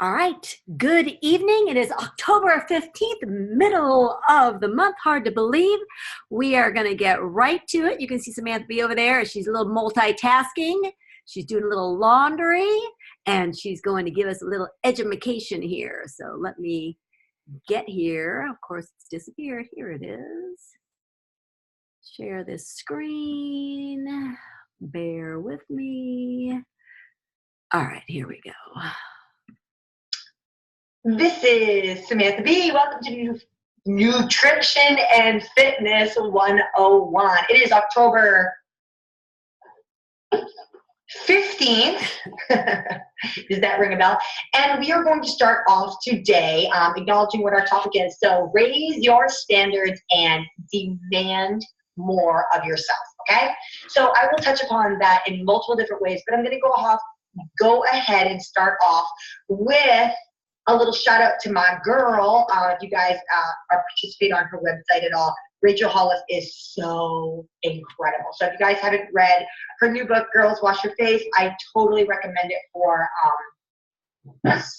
All right. Good evening. It is October 15th, middle of the month. Hard to believe. We are going to get right to it. You can see Samantha B over there. She's a little multitasking. She's doing a little laundry, and she's going to give us a little edumacation here. So let me get here. Of course, it's disappeared. Here it is. Share this screen. Bear with me. All right, here we go. This is Samantha B. Welcome to Nutrition and Fitness 101. It is October 15th. Does that ring a bell? And we are going to start off today acknowledging what our topic is. So raise your standards and demand more of yourself, okay? So I will touch upon that in multiple different ways, but I'm going to go ahead and start off with a little shout out to my girl. If you guys participate on her website at all, Rachel Hollis is so incredible. So if you guys haven't read her new book, Girls Wash Your Face, I totally recommend it for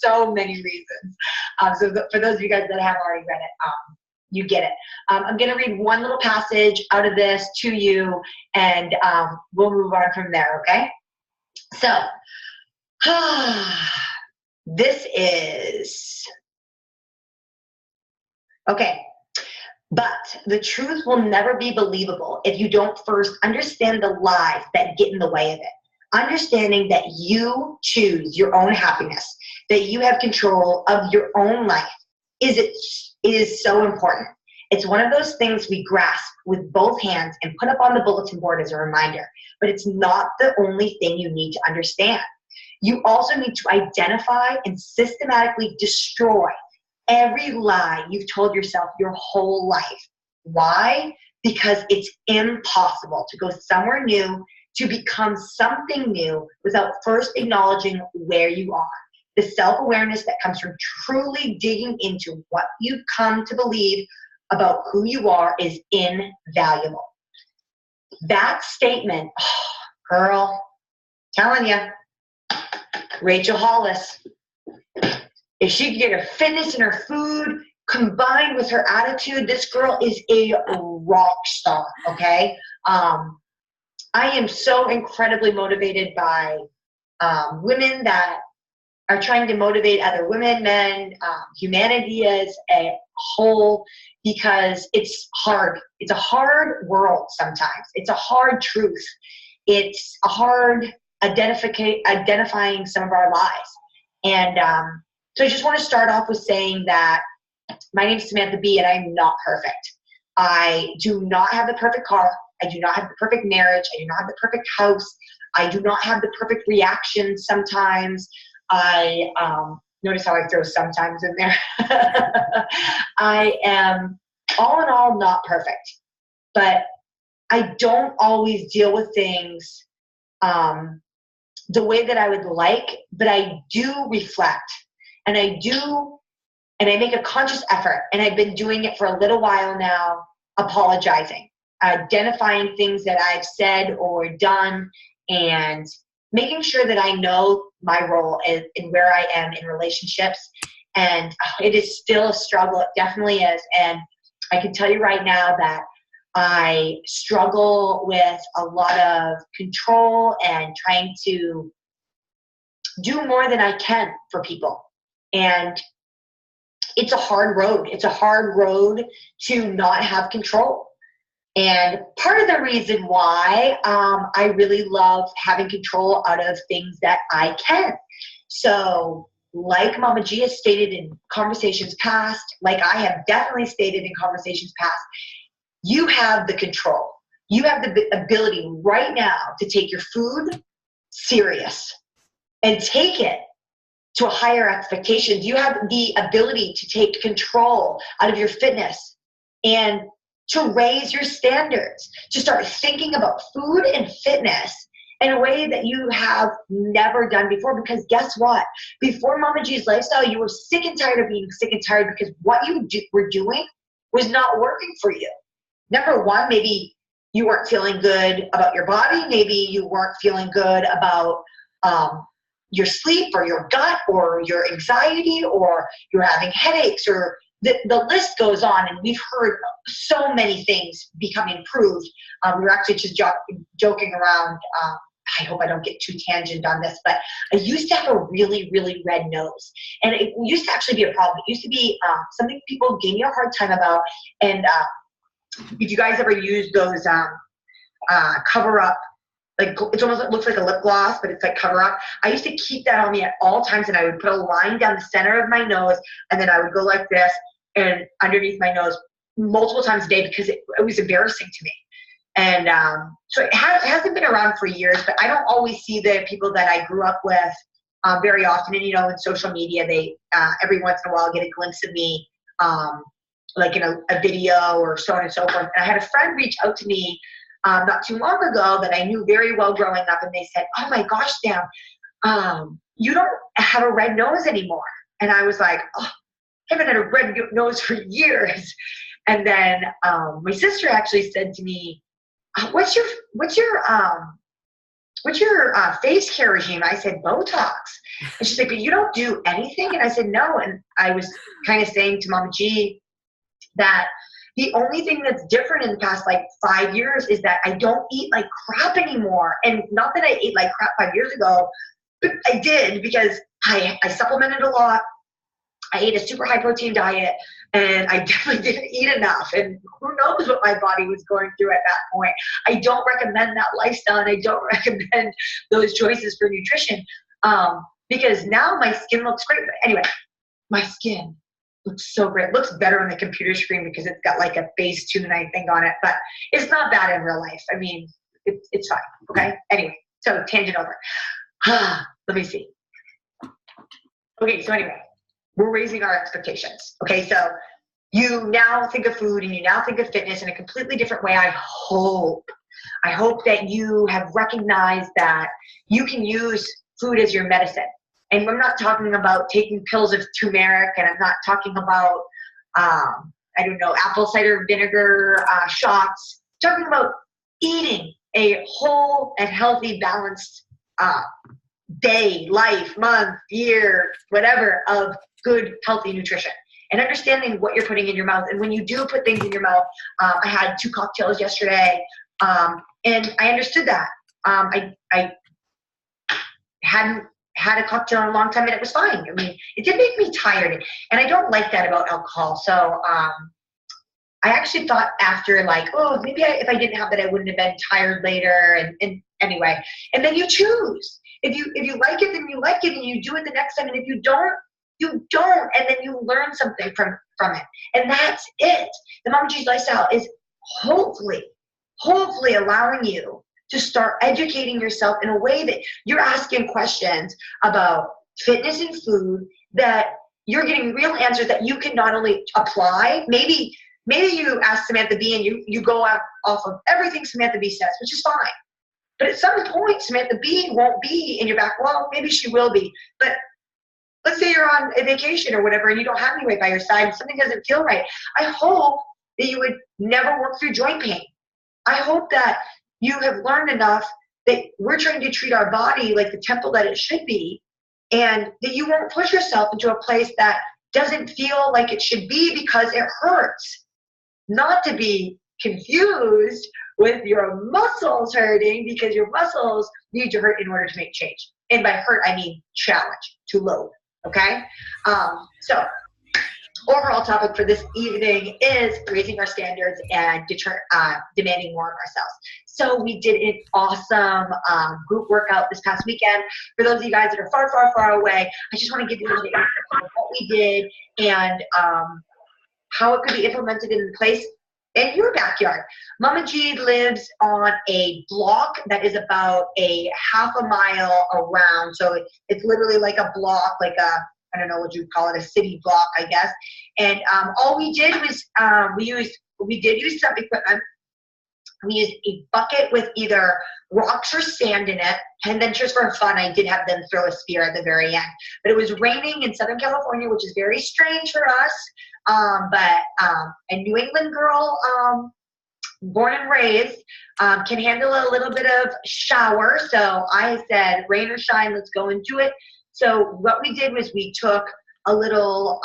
so many reasons. For those of you guys that have already read it, you get it. I'm going to read one little passage out of this to you, and we'll move on from there, okay? So, this is, okay, but the truth will never be believable if you don't first understand the lies that get in the way of it. Understanding that you choose your own happiness, that you have control of your own life is so important. It's one of those things we grasp with both hands and put up on the bulletin board as a reminder, but it's not the only thing you need to understand. You also need to identify and systematically destroy every lie you've told yourself your whole life. Why? Because it's impossible to go somewhere new, to become something new without first acknowledging where you are. The self-awareness that comes from truly digging into what you've come to believe about who you are is invaluable. That statement, oh, girl, telling you, Rachel Hollis, if she could get her fitness and her food combined with her attitude, this girl is a rock star, okay? I am so incredibly motivated by women that are trying to motivate other women, men, humanity as a whole, because it's hard. It's a hard world sometimes. It's a hard truth. It's a hard identifying some of our lies. And so I just want to start off with saying that my name is Samantha B, and I'm not perfect. I do not have the perfect car. I do not have the perfect marriage. I do not have the perfect house. I do not have the perfect reaction sometimes. I notice how I throw sometimes in there. I am all in all not perfect, but I don't always deal with things the way that I would like, but I do reflect, and I make a conscious effort, and I've been doing it for a little while now, apologizing, identifying things that I've said or done, and making sure that I know my role in where I am in relationships. And it is still a struggle. It definitely is. And I can tell you right now that I struggle with a lot of control and trying to do more than I can for people. And it's a hard road. It's a hard road to not have control. And part of the reason why I really love having control out of things that I can. So like Mama G has stated in conversations past, like I have definitely stated in conversations past, you have the control. You have the ability right now to take your food serious and take it to a higher expectation. You have the ability to take control out of your fitness and to raise your standards, to start thinking about food and fitness in a way that you have never done before. Because guess what? Before Mama G's lifestyle, you were sick and tired of being sick and tired because what you were doing was not working for you. Number one, maybe you weren't feeling good about your body. Maybe you weren't feeling good about your sleep or your gut or your anxiety or you're having headaches or the list goes on, and we've heard so many things become improved. We were actually just joking around. I hope I don't get too tangent on this, but I used to have a really, really red nose. And it used to actually be a problem. It used to be something people gave me a hard time about. And if you guys ever use those cover up, like it looks like a lip gloss, but it's like cover up. I used to keep that on me at all times, and I would put a line down the center of my nose, and then I would go like this and underneath my nose multiple times a day because it was embarrassing to me. And so it hasn't been around for years, but I don't always see the people that I grew up with very often. And, in social media, they every once in a while get a glimpse of me, like in a video or so on and so forth. And I had a friend reach out to me not too long ago that I knew very well growing up, and they said, "Oh my gosh, Sam, you don't have a red nose anymore." And I was like, "Oh, I haven't had a red nose for years." And then my sister actually said to me, what's your face care regime? I said, Botox. And she's like, "But you don't do anything?" And I said, "No." And I was kind of saying to Mama G that the only thing that's different in the past 5 years is that I don't eat like crap anymore. And not that I ate like crap 5 years ago, but I did, because I supplemented a lot. I ate a super high protein diet, and I definitely didn't eat enough. And who knows what my body was going through at that point. I don't recommend that lifestyle, and I don't recommend those choices for nutrition because now my skin looks great. But anyway, my skin looks so great. It looks better on the computer screen because it's got like a Facetune, I think, on it. But it's not bad in real life. I mean, it's fine. Okay? Anyway, so tangent over. Let me see. Okay, so anyway. We're raising our expectations. Okay, so you now think of food and you now think of fitness in a completely different way. I hope that you have recognized that you can use food as your medicine. And I'm not talking about taking pills of turmeric, and I'm not talking about, apple cider vinegar shots. I'm talking about eating a whole and healthy, balanced day, life, month, year, whatever, of good, healthy nutrition, and understanding what you're putting in your mouth. And when you do put things in your mouth, I had 2 cocktails yesterday, and I understood that. I hadn't had a cocktail in a long time, and it was fine. I mean, it did make me tired, and I don't like that about alcohol. So I actually thought after, maybe if I didn't have that, I wouldn't have been tired later. And anyway, and then you choose. If you like it, then you like it, and you do it the next time. And if you don't, you don't, and then you learn something from it. And that's it. The Mama G's lifestyle is hopefully allowing you to start educating yourself in a way that you're asking questions about fitness and food, that you're getting real answers that you can not only apply. Maybe you ask Samantha B and you go off of everything Samantha B says, which is fine. But at some point, Samantha B won't be in your back. Well, maybe she will be. But let's say you're on a vacation or whatever, and you don't have anybody by your side, and something doesn't feel right. I hope that you would never work through joint pain. I hope that you have learned enough that we're trying to treat our body like the temple that it should be, and that you won't push yourself into a place that doesn't feel like it should be because it hurts. Not to be confused with your muscles hurting, because your muscles need to hurt in order to make change. And by hurt, I mean challenge, to load. Okay? So overall topic for this evening is raising our standards and demanding more of ourselves. So we did an awesome group workout this past weekend. For those of you guys that are far, far, far away, I just want to give you an idea of what we did and how it could be implemented in place in your backyard. Mama G lives on a block that is about a half a mile around. So it's literally like a block, like a, I don't know what you'd call it, a city block, I guess. And all we did was we did use some equipment. We used a bucket with either rocks or sand in it. And then just for fun, I did have them throw a spear at the very end. But it was raining in Southern California, which is very strange for us. But a New England girl born and raised, can handle a little bit of shower. So I said, rain or shine, let's go into it. So what we did was we took a little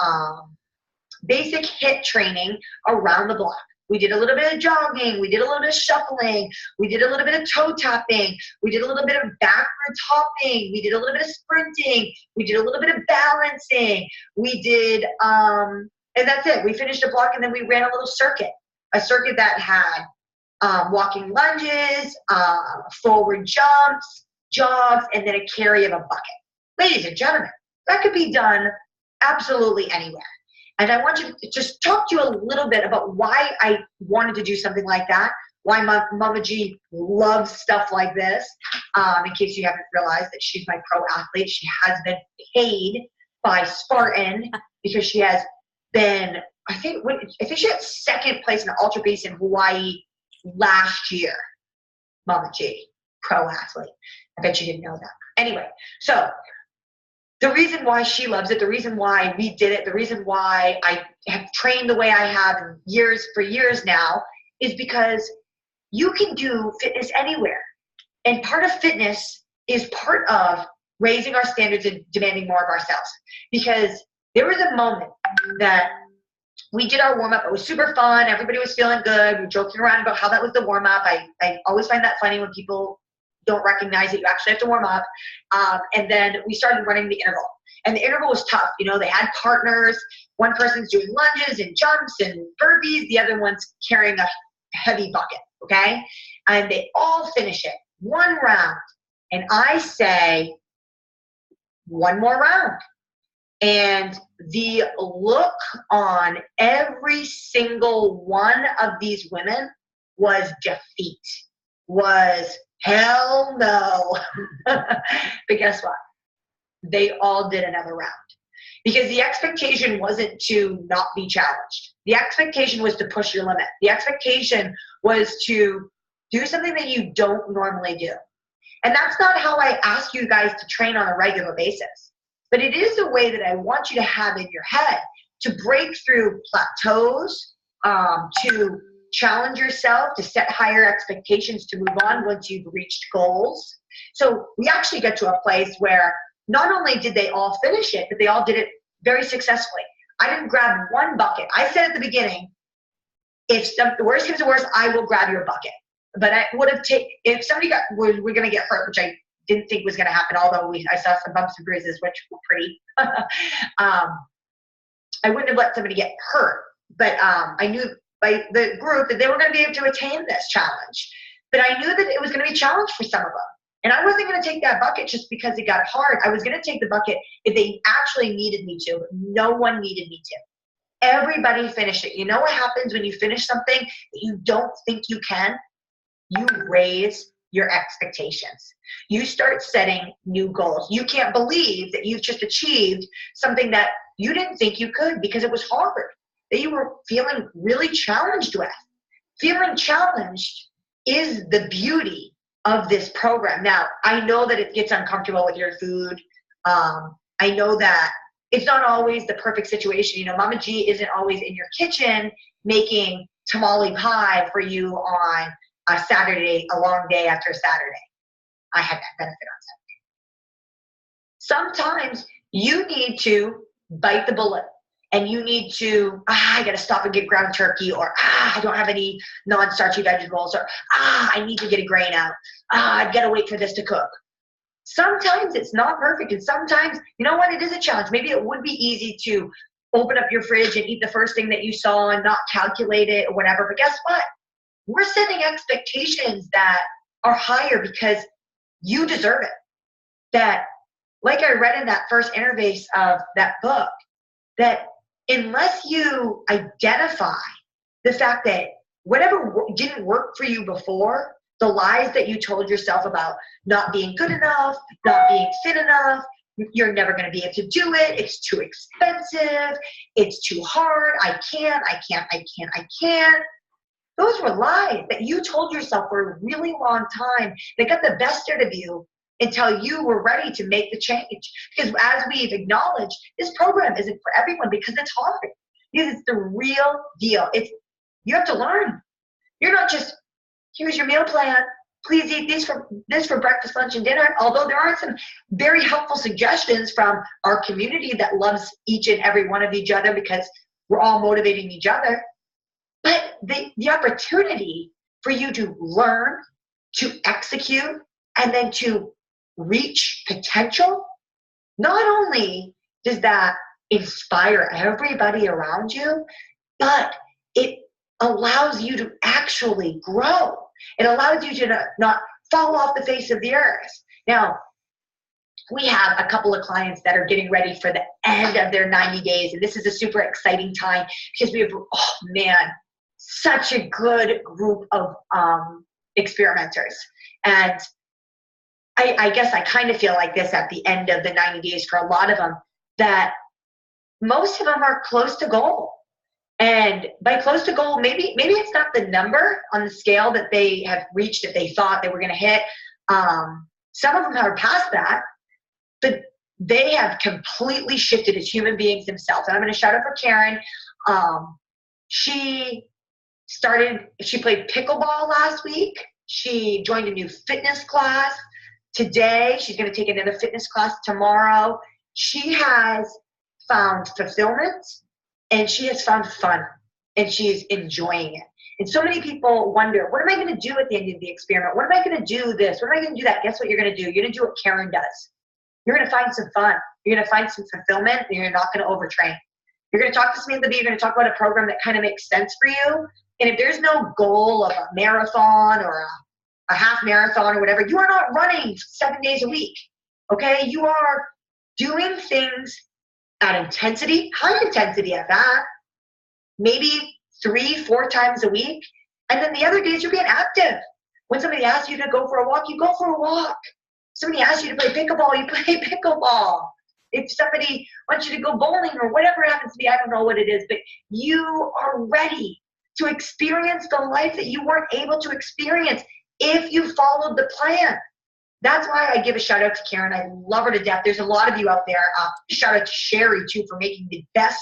basic HIIT training around the block. We did a little bit of jogging. We did a little bit of shuffling. We did a little bit of toe tapping. We did a little bit of backward hopping. We did a little bit of sprinting. We did a little bit of balancing. We did, and that's it. We finished a block and then we ran a little circuit, a circuit that had walking lunges, forward jumps, jogs, and then a carry of a bucket. Ladies and gentlemen, that could be done absolutely anywhere. And I want you to just talk to you a little bit about why I wanted to do something like that, why Mama G loves stuff like this. In case you haven't realized that she's my pro athlete, she has been paid by Spartan because she has been, I think she had second place in the Ultra Beast in Hawaii last year. Mama G, pro athlete. I bet you didn't know that. Anyway, so the reason why she loves it, the reason why we did it, the reason why I have trained the way I have for years now is because you can do fitness anywhere. And part of fitness is part of raising our standards and demanding more of ourselves. Because there was a moment that we did our warm-up. It was super fun. Everybody was feeling good. We were joking around about how that was the warm-up. I always find that funny when people don't recognize that you actually have to warm up. And then we started running the interval. And the interval was tough. You know, they had partners. One person's doing lunges and jumps and burpees. The other one's carrying a heavy bucket, okay? And they all finish it. One round. And I say, one more round. And the look on every single one of these women was defeat, was hell no. But guess what? They all did another round. Because the expectation wasn't to not be challenged. The expectation was to push your limit. The expectation was to do something that you don't normally do. And that's not how I ask you guys to train on a regular basis. But it is a way that I want you to have in your head to break through plateaus, to challenge yourself, to set higher expectations, to move on once you've reached goals. So we actually get to a place where not only did they all finish it, but they all did it very successfully. I didn't grab one bucket. I said at the beginning, if the worst comes to worst, I will grab your bucket. But I would have taken, if somebody we're going to get hurt, which I didn't think was going to happen, although I saw some bumps and bruises, which were pretty. I wouldn't have let somebody get hurt. But I knew by the group that they were going to be able to attain this challenge. But I knew that it was going to be a challenge for some of them. And I wasn't going to take that bucket just because it got hard. I was going to take the bucket if they actually needed me to, but no one needed me to. Everybody finished it. You know what happens when you finish something that you don't think you can? You raise your expectations. You start setting new goals. You can't believe that you've just achieved something that you didn't think you could because it was hard, that you were feeling really challenged with. Feeling challenged is the beauty of this program. Now, I know that it gets uncomfortable with your food. I know that it's not always the perfect situation. You know, Mama G isn't always in your kitchen making tamale pie for you on a Saturday, a long day after a Saturday. I had that benefit on Saturday. Sometimes you need to bite the bullet and you need to, I got to stop and get ground turkey, or I don't have any non-starchy vegetables, or I need to get a grain out. I've got to wait for this to cook. Sometimes it's not perfect, and sometimes, you know what, it is a challenge. Maybe it would be easy to open up your fridge and eat the first thing that you saw and not calculate it or whatever, but guess what? We're setting expectations that are higher because you deserve it. That, like I read in that first interface of that book, that unless you identify the fact that whatever didn't work for you before, the lies that you told yourself about not being good enough, not being fit enough, you're never going to be able to do it, it's too expensive, it's too hard, I can't. Those were lies that you told yourself for a really long time that got the best out of you until you were ready to make the change. Because as we've acknowledged, this program isn't for everyone because it's hard. Because it's the real deal. You have to learn. You're not just, here's your meal plan. Please eat this for breakfast, lunch, and dinner. Although there are some very helpful suggestions from our community that loves each and every one of each other because we're all motivating each other. But the opportunity for you to learn, to execute, and then to reach potential, not only does that inspire everybody around you, but it allows you to actually grow. It allows you to not fall off the face of the earth. Now, we have a couple of clients that are getting ready for the end of their 90 days, and this is a super exciting time because we have, oh man, such a good group of experimenters. And I guess I kind of feel like this at the end of the 90 days for a lot of them, that most of them are close to goal. And by close to goal, maybe it's not the number on the scale that they have reached that they thought they were going to hit. Some of them are past that, but they have completely shifted as human beings themselves. And I'm going to shout out for Karen. She played pickleball last week. She joined a new fitness class today. She's going to take another fitness class tomorrow. She has found fulfillment and she has found fun and she's enjoying it. And so many people wonder, what am I going to do at the end of the experiment? What am I going to do this? What am I going to do that? Guess what you're going to do? You're going to do what Karen does. You're going to find some fun. You're going to find some fulfillment, and you're not going to overtrain. You're going to talk to Samantha B. You're going to talk about a program that kind of makes sense for you. And if there's no goal of a marathon or a half marathon or whatever, you are not running 7 days a week. Okay? You are doing things at intensity, high intensity at that, maybe 3-4 times a week. And then the other days you're being active. When somebody asks you to go for a walk, you go for a walk. Somebody asks you to play pickleball, you play pickleball. If somebody wants you to go bowling or whatever it happens to be, I don't know what it is, but you are ready to experience the life that you weren't able to experience if you followed the plan. That's why I give a shout out to Karen. I love her to death. There's a lot of you out there. Shout out to Sherry too for making the best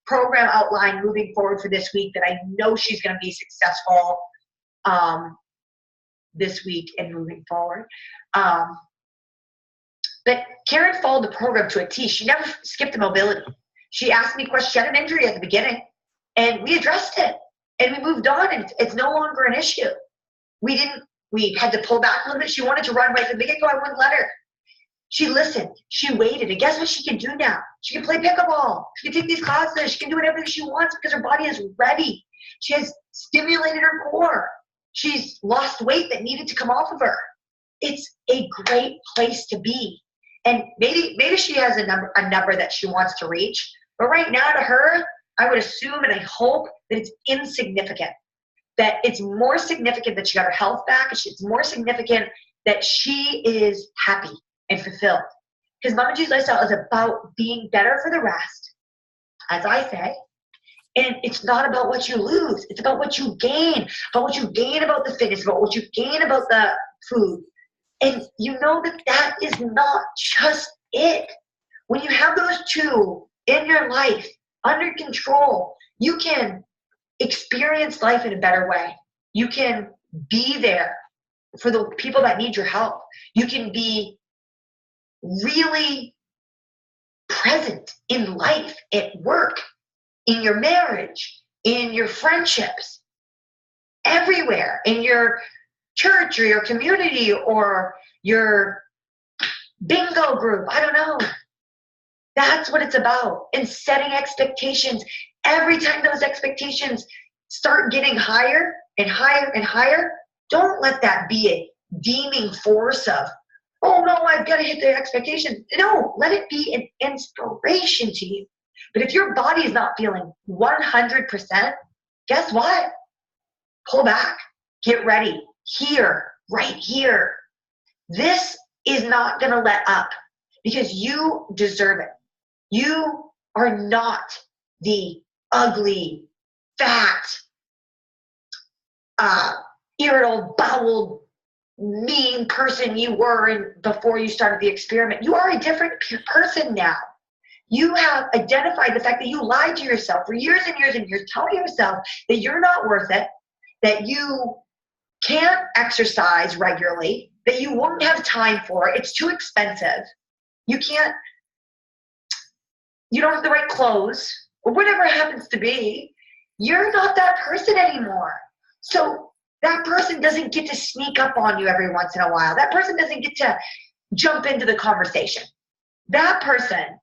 program outline moving forward for this week that I know she's going to be successful this week and moving forward. But Karen followed the program to a T. She never skipped the mobility. She asked me questions. She had an injury at the beginning, and we addressed it, and we moved on, and it's no longer an issue. We had to pull back a little bit. She wanted to run right from the get-go. I wouldn't let her. She listened. She waited, and guess what she can do now? She can play pickleball. She can take these classes. She can do whatever she wants because her body is ready. She has stimulated her core. She's lost weight that needed to come off of her. It's a great place to be. And maybe she has a number that she wants to reach. But right now to her, I would assume and I hope that it's insignificant. That it's more significant that she got her health back. It's more significant that she is happy and fulfilled. Because Mama G's lifestyle is about being better for the rest, as I say. And it's not about what you lose. It's about what you gain. About what you gain about the fitness, about what you gain about the food. And you know that is not just it. When you have those two in your life under control, you can experience life in a better way. You can be there for the people that need your help. You can be really present in life, at work, in your marriage, in your friendships, everywhere, in your church or your community or your bingo group. I don't know. That's what it's about. And setting expectations. Every time those expectations start getting higher and higher and higher, don't let that be a deeming force of, oh no, I've got to hit the expectations. No, let it be an inspiration to you. But if your body is not feeling 100%, guess what? Pull back. Get ready. Here, right here. This is not going to let up because you deserve it. You are not the ugly, fat, irritable, bowel, mean person you were before you started the experiment. You are a different person now. You have identified the fact that you lied to yourself for years and years and years, telling yourself that you're not worth it, that you can't exercise regularly, that you won't have time for. It's too expensive. You don't have the right clothes, or whatever it happens to be. You're not that person anymore. So that person doesn't get to sneak up on you every once in a while. That person doesn't get to jump into the conversation. That person,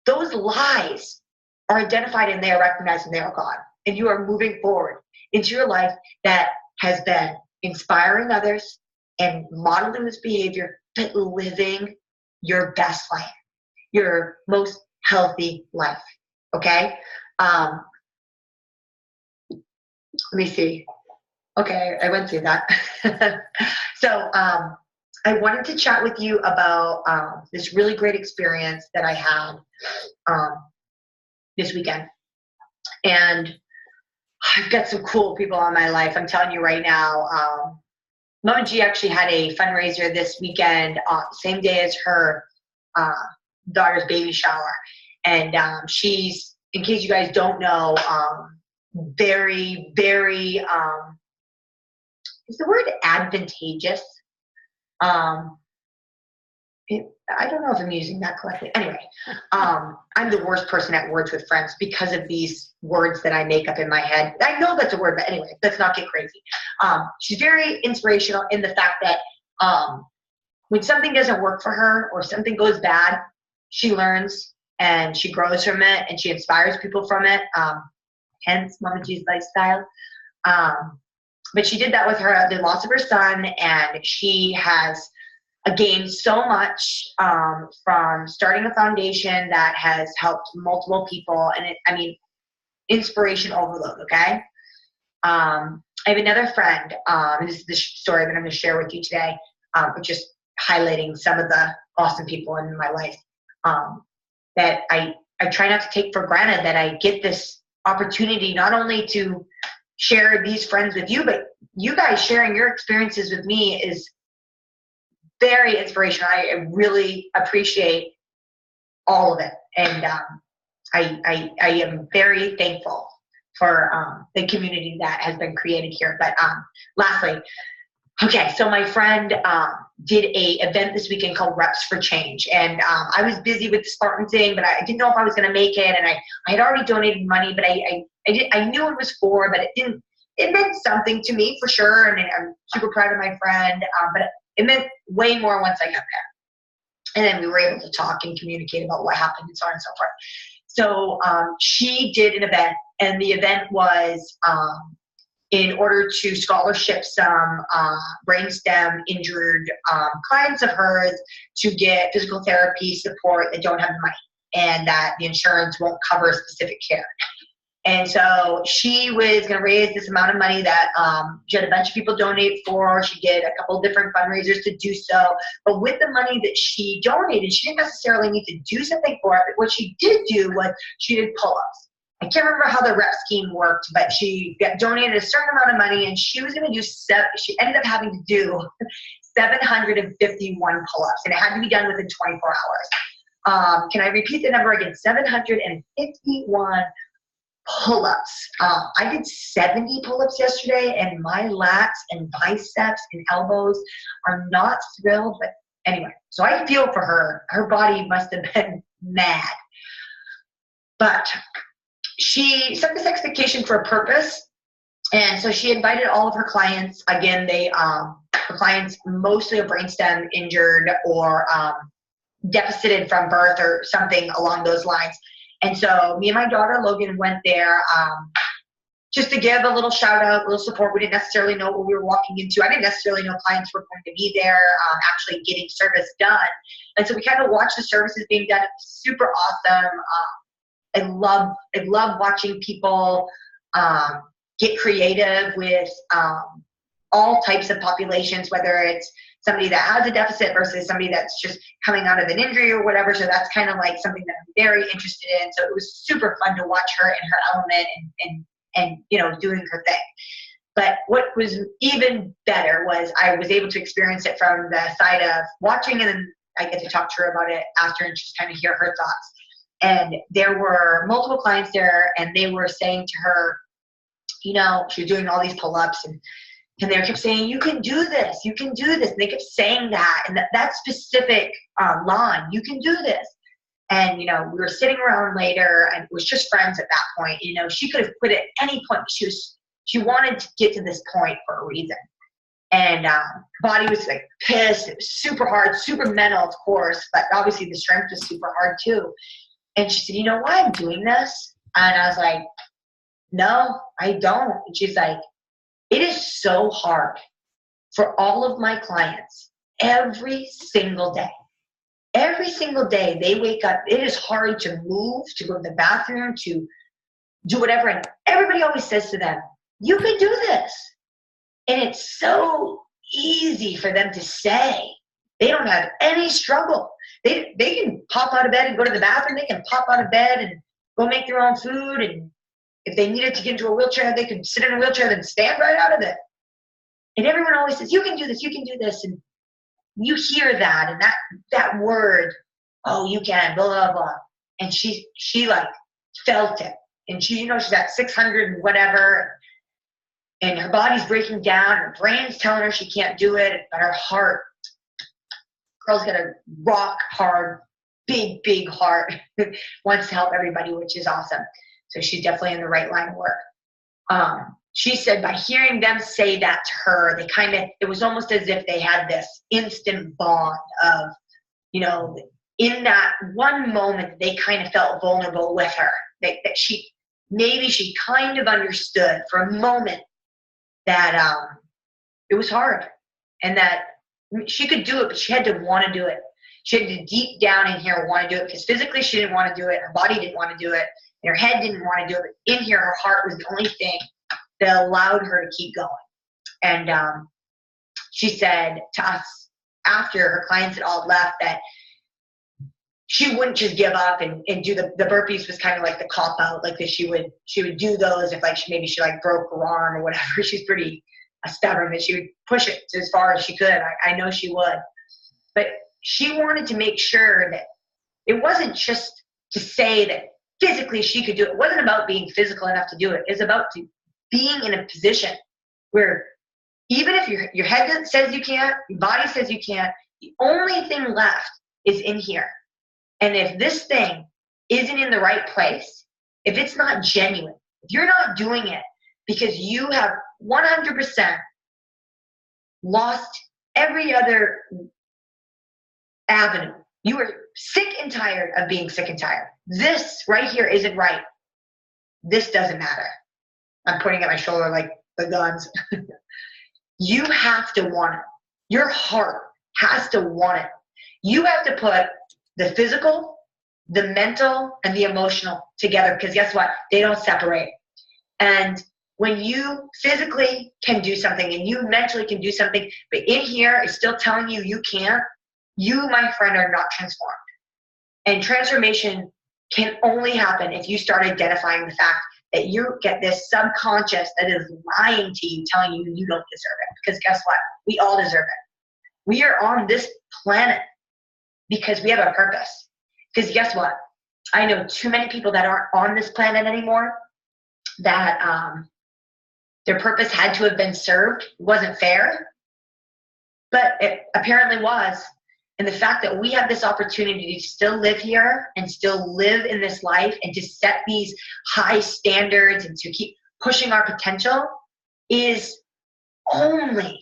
those lies are identified and they are recognized and they are gone. And you are moving forward into your life that has been inspiring others and modeling this behavior, but living your best life, your most healthy life. Okay? Let me see. Okay, I went through that. So I wanted to chat with you about this really great experience that I had this weekend. And I've got some cool people in my life. I'm telling you right now. Mama G actually had a fundraiser this weekend, same day as her daughter's baby shower. And she's, in case you guys don't know, very, very, is the word advantageous? I don't know if I'm using that correctly. Anyway, I'm the worst person at words with friends because of these words that I make up in my head. I know that's a word, but anyway, let's not get crazy. She's very inspirational in the fact that when something doesn't work for her or something goes bad, she learns and she grows from it and she inspires people from it. Hence Mama G's lifestyle. But she did that with the loss of her son, and she has gained so much from starting a foundation that has helped multiple people. And inspiration overload, okay? I have another friend, and this is the story that I'm going to share with you today, just highlighting some of the awesome people in my life that I try not to take for granted, that I get this opportunity not only to share these friends with you, but you guys sharing your experiences with me is very inspirational. I really appreciate all of it. And I am very thankful for the community that has been created here. But lastly, okay, so my friend did a event this weekend called Reps for Change. And I was busy with the Spartan thing, but I didn't know if I was going to make it. And I had already donated money, but I knew it was for, but it meant something to me for sure. And I'm super proud of my friend, but it meant way more once I got there. And then we were able to talk and communicate about what happened and so on and so forth. So she did an event, and the event was in order to scholarship some brainstem injured clients of hers to get physical therapy support that don't have the money, and that the insurance won't cover specific care. And so she was going to raise this amount of money that she had a bunch of people donate for. She did a couple of different fundraisers to do so. But with the money that she donated, she didn't necessarily need to do something for it. But what she did do was she did pull-ups. I can't remember how the rep scheme worked, but she donated a certain amount of money, and she was going to do she ended up having to do 751 pull-ups, and it had to be done within 24 hours. Can I repeat the number again? 751 pull-ups. I did 70 pull-ups yesterday, and my lats and biceps and elbows are not thrilled, but anyway, so I feel for her. Her body must have been mad. But she set this expectation for a purpose, and so she invited all of her clients. Again, her clients mostly are brainstem injured or deficited from birth or something along those lines. And so me and my daughter Logan went there just to give a little shout out, a little support. We didn't necessarily know what we were walking into. I didn't necessarily know clients were going to be there actually getting service done. And so we kind of watched the services being done. It was super awesome. I love watching people get creative with all types of populations, whether it's somebody that has a deficit versus somebody that's just coming out of an injury or whatever. So that's kind of like something that I'm very interested in. So it was super fun to watch her in her element and doing her thing. But what was even better was I was able to experience it from the side of watching, and then I get to talk to her about it after and just kind of hear her thoughts. And there were multiple clients there, and they were saying to her, you know, she was doing all these pull-ups, and they kept saying, you can do this, you can do this. And they kept saying that, and that specific line, you can do this. And, you know, we were sitting around later, and it was just friends at that point. You know, she could have quit at any point. She wanted to get to this point for a reason. And body was like pissed. It was super hard, super mental, of course, but obviously the strength was super hard too. And she said, you know why I'm doing this? And I was like, no, I don't. And she's like, it is so hard for all of my clients every single day. Every single day they wake up, it is hard to move, to go to the bathroom, to do whatever. And everybody always says to them, you can do this. And it's so easy for them to say. They don't have any struggle. They can pop out of bed and go to the bathroom. They can pop out of bed and go make their own food. And if they needed to get into a wheelchair, they could sit in a wheelchair and stand right out of it. And everyone always says, you can do this, you can do this. And you hear that, and that word, oh, you can, blah, blah, blah. And she like felt it. And she, you know, she's at 600 and whatever. And her body's breaking down. Her brain's telling her she can't do it. But her heart, girl's got a rock hard, big, big heart. Wants to help everybody, which is awesome. So she's definitely in the right line of work. She said by hearing them say that to her, it was almost as if they had this instant bond of, you know, in that one moment, they kind of felt vulnerable with her. That she kind of understood for a moment that it was hard and that she could do it, but she had to want to do it. She had to deep down in here want to do it, because physically she didn't want to do it. Her body didn't want to do it. And her head didn't want to do it. But in here, her heart was the only thing that allowed her to keep going. And she said to us after her clients had all left that she wouldn't just give up and do the burpees was kind of like the cop out, like that she would do those if like she like broke her arm or whatever. She's pretty stubborn, that she would push it as far as she could. I know she would. But she wanted to make sure that it wasn't just to say that physically she could do it. It wasn't about being physical enough to do it. It's about being in a position where even if your head says you can't, your body says you can't, the only thing left is in here. And if this thing isn't in the right place, if it's not genuine, if you're not doing it because you have 100% lost every other avenue, you are sick and tired of being sick and tired. This right here isn't right. This doesn't matter. I'm pointing at my shoulder like the guns. You have to want it. Your heart has to want it. You have to put the physical, the mental, and the emotional together, because guess what? They don't separate. And when you physically can do something and you mentally can do something, but in here is still telling you you can't, you, my friend, are not transformed. And transformation can only happen if you start identifying the fact that you get this subconscious that is lying to you, telling you you don't deserve it. Because guess what? We all deserve it. We are on this planet because we have a purpose. Because guess what? I know too many people that aren't on this planet anymore, that their purpose had to have been served. It wasn't fair, but it apparently was. And the fact that we have this opportunity to still live here and still live in this life and to set these high standards and to keep pushing our potential is only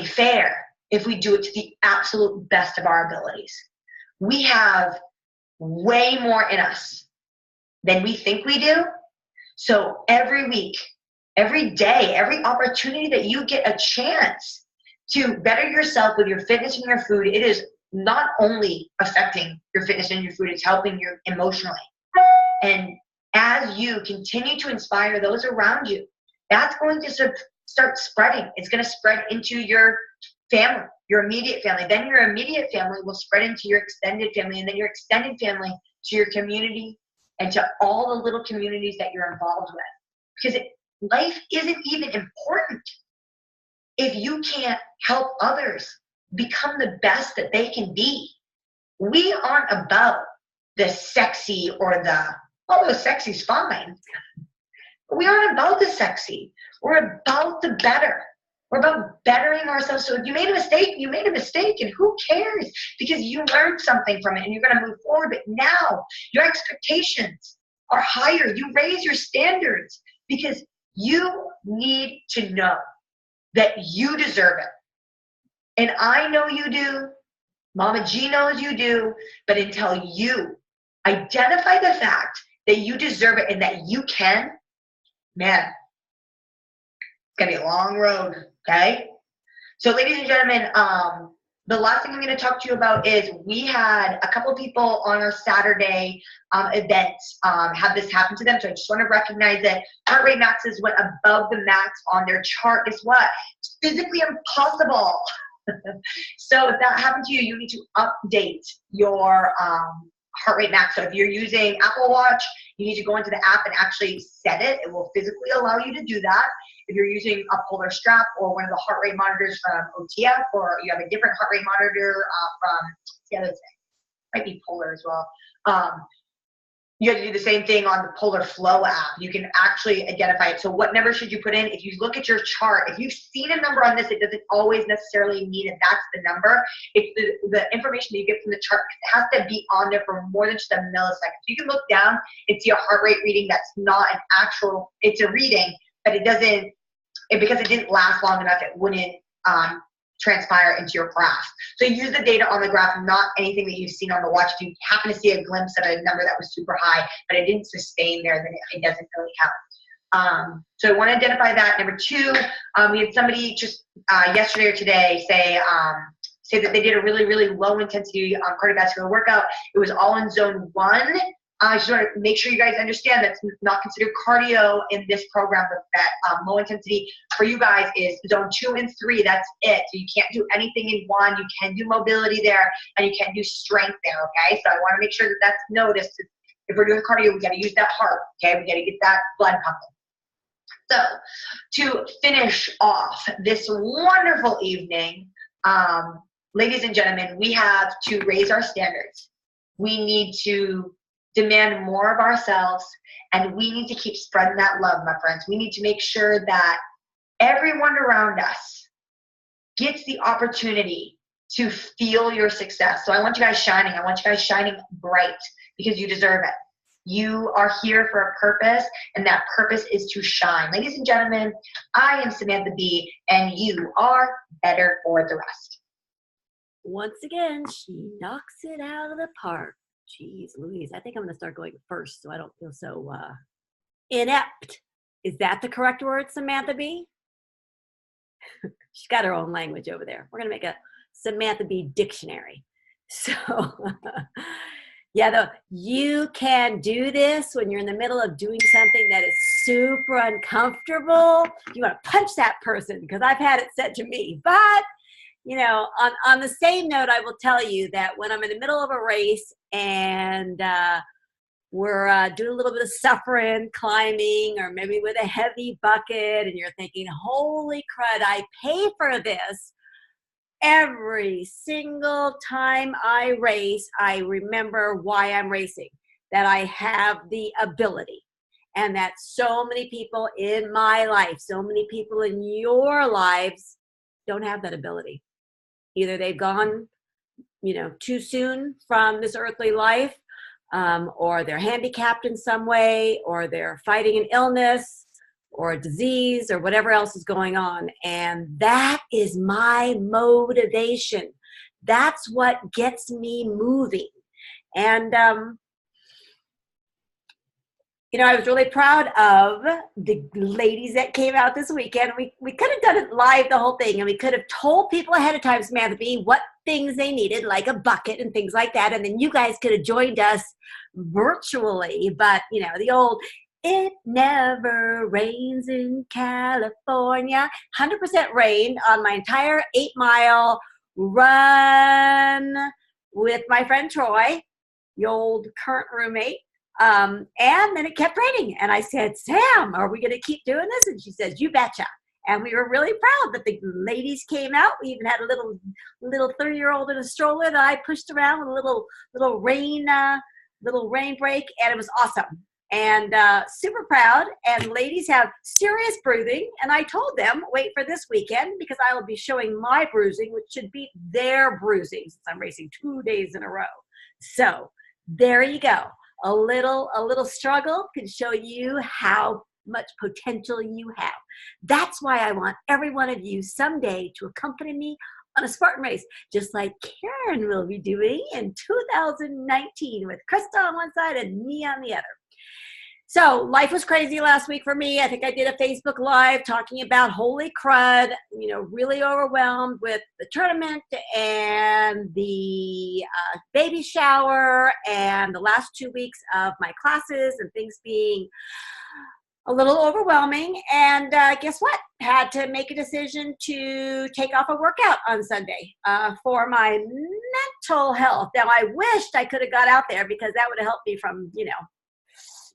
fair if we do it to the absolute best of our abilities. We have way more in us than we think we do. So every week, every day, every opportunity that you get a chance to better yourself with your fitness and your food, it is not only affecting your fitness and your food, it's helping you emotionally. And as you continue to inspire those around you, that's going to start spreading. It's going to spread into your family, your immediate family. Then your immediate family will spread into your extended family, and then your extended family to your community and to all the little communities that you're involved with. Because life isn't even important if you can't help others become the best that they can be. We aren't about the sexy or although sexy's fine, We aren't about the sexy. We're about the better. We're about bettering ourselves. So if you made a mistake, you made a mistake, and who cares? Because you learned something from it and you're going to move forward. But now your expectations are higher. You raise your standards because you need to know that you deserve it. And I know you do. Mama G knows you do. But until you identify the fact that you deserve it and that you can, man, it's going to be a long road, okay? So ladies and gentlemen, the last thing I'm going to talk to you about is we had a couple people on our Saturday event have this happen to them. So I just want to recognize that heart rate maxes went above the max on their chart. Guess what? It's physically impossible. So if that happened to you, you need to update your heart rate max. So if you're using Apple Watch, you need to go into the app and actually set it. It will physically allow you to do that. If you're using a Polar Strap or one of the heart rate monitors from OTF, or you have a different heart rate monitor from the other thing, might be Polar as well. You have to do the same thing on the Polar Flow app. You can actually identify it. So what number should you put in? If you look at your chart, if you've seen a number on this, it doesn't always necessarily mean that that's the number. It's the information that you get from the chart. It has to be on there for more than just a millisecond. So you can look down and see a heart rate reading that's not an actual, it's a reading, but it doesn't, because it didn't last long enough, it wouldn't transpire into your graph. So use the data on the graph, not anything that you've seen on the watch. If you happen to see a glimpse of a number that was super high, but it didn't sustain there, then it doesn't really count. So I want to identify that. Number two, we had somebody just yesterday or today say that they did a really, really low intensity cardiovascular workout. It was all in zone 1. I just want to make sure you guys understand that's not considered cardio in this program, but that low intensity for you guys is zone 2 and 3. That's it. So you can't do anything in 1. You can do mobility there, and you can do strength there, okay? So I want to make sure that that's noticed. If we're doing cardio, we got to use that heart, okay? We got to get that blood pumping. So to finish off this wonderful evening, ladies and gentlemen, we have to raise our standards. We need to demand more of ourselves, and we need to keep spreading that love, my friends. We need to make sure that everyone around us gets the opportunity to feel your success. So I want you guys shining. I want you guys shining bright because you deserve it. You are here for a purpose, and that purpose is to shine. Ladies and gentlemen, I am Samantha B, and you are better for the rest. Once again, she knocks it out of the park. Jeez Louise, I think I'm going to start going first so I don't feel so inept. Is that the correct word, Samantha B? She's got her own language over there. We're going to make a Samantha B dictionary. So, yeah, you can do this when you're in the middle of doing something that is super uncomfortable. You want to punch that person because I've had it said to me. But you know, on the same note, I will tell you that when I'm in the middle of a race and we're doing a little bit of suffering, climbing, or maybe with a heavy bucket, and you're thinking, holy crud, I pay for this. Every single time I race, I remember why I'm racing, that I have the ability, and that so many people in my life, so many people in your lives don't have that ability. Either they've gone, too soon from this earthly life, or they're handicapped in some way, or they're fighting an illness or a disease or whatever else is going on. And that is my motivation. That's what gets me moving. And, I was really proud of the ladies that came out this weekend. We could have done it live, the whole thing, and we could have told people ahead of time, Samantha B, what things they needed, like a bucket and things like that, and then you guys could have joined us virtually. But, the old, it never rains in California. 100% rained on my entire 8-mile run with my friend Troy, the old current roommate. And then it kept raining. And I said, Sam, are we going to keep doing this? And she says, you betcha. And we were really proud that the ladies came out. We even had a little 30-year-old in a stroller that I pushed around with a little rain break. And it was awesome. and super proud. And ladies have serious bruising. And I told them, wait for this weekend because I will be showing my bruising, which should beat their bruising since I'm racing 2 days in a row. So there you go. A little struggle can show you how much potential you have. That's why I want every one of you someday to accompany me on a Spartan race, just like Karen will be doing in 2019 with Krista on one side and me on the other. So life was crazy last week for me. I think I did a Facebook Live talking about holy crud, really overwhelmed with the tournament and the baby shower and the last 2 weeks of my classes and things being a little overwhelming. And guess what? Had to make a decision to take off a workout on Sunday for my mental health. Now, I wished I could have got out there because that would have helped me from,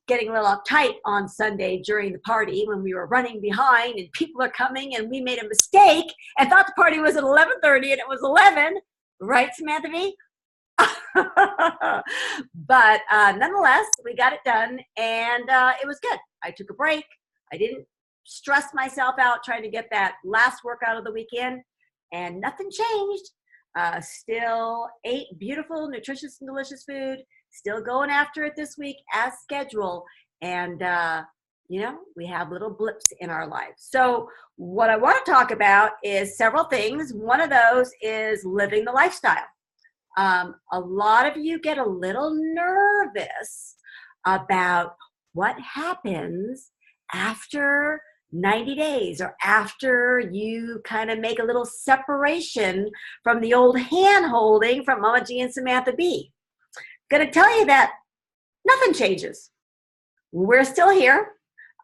getting a little uptight on Sunday during the party when we were running behind and people are coming and we made a mistake and thought the party was at 11:30 and it was 11. Right, Samantha B? But nonetheless, we got it done and it was good. I took a break. I didn't stress myself out trying to get that last workout of the weekend and nothing changed. Still ate beautiful, nutritious, and delicious food. Still going after it this week as scheduled. And, we have little blips in our lives. So what I want to talk about is several things. One of those is living the lifestyle. A lot of you get a little nervous about what happens after 90 days or after you kind of make a little separation from the old hand holding from Mama G and Samantha B. Going to tell you that nothing changes. We're still here.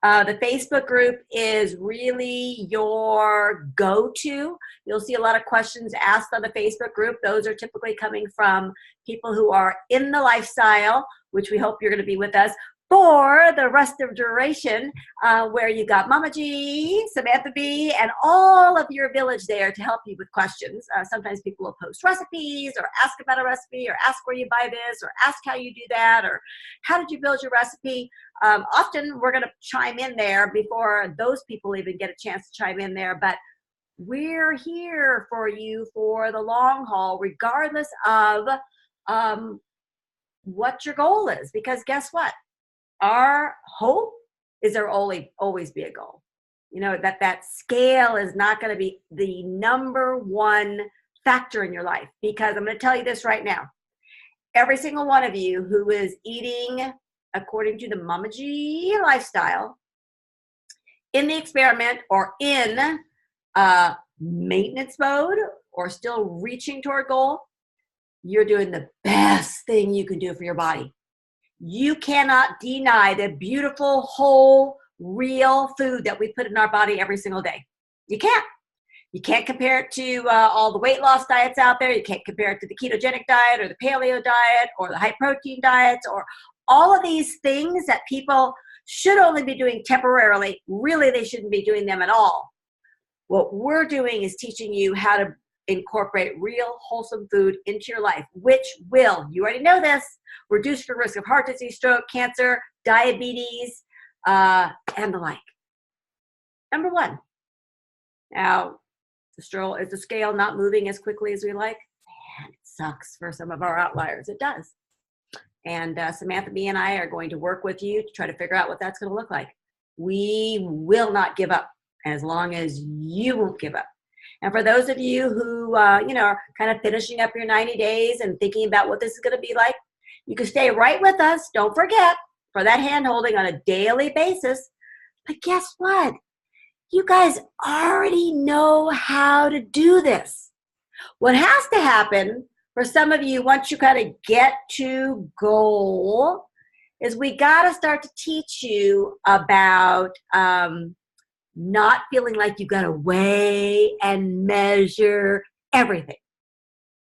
The Facebook group is really your go-to. You'll see a lot of questions asked on the Facebook group. Those are typically coming from people who are in the lifestyle, which we hope you're going to be with us for the rest of duration, where you got Mama G, Samantha B, and all of your village there to help you with questions. Sometimes people will post recipes or ask about a recipe or ask where you buy this or ask how you do that or how did you build your recipe. Often we're going to chime in there before those people even get a chance to chime in there, but we're here for you for the long haul, regardless of what your goal is, because guess what? Our hope is there always be a goal. That scale is not going to be the number one factor in your life, because I'm going to tell you this right now. Every single one of you who is eating according to the Mama G lifestyle in the experiment or in maintenance mode or still reaching toward goal, you're doing the best thing you can do for your body. You cannot deny the beautiful, whole, real food that we put in our body every single day. You can't. You can't compare it to all the weight loss diets out there. You can't compare it to the ketogenic diet or the paleo diet or the high protein diets or all of these things that people should only be doing temporarily. Really, they shouldn't be doing them at all. What we're doing is teaching you how to incorporate real wholesome food into your life, which will, you already know this, reduce your risk of heart disease, stroke, cancer, diabetes, and the like. Number one. Now, is the scale not moving as quickly as we like? Man, it sucks for some of our outliers. It does. And Samantha B and I are going to work with you to try to figure out what that's going to look like. We will not give up as long as you won't give up. And for those of you who, are kind of finishing up your 90 days and thinking about what this is going to be like, you can stay right with us. Don't forget for that hand holding on a daily basis. But guess what? You guys already know how to do this. What has to happen for some of you once you kind of get to goal is we got to start to teach you about not feeling like you got to weigh and measure everything.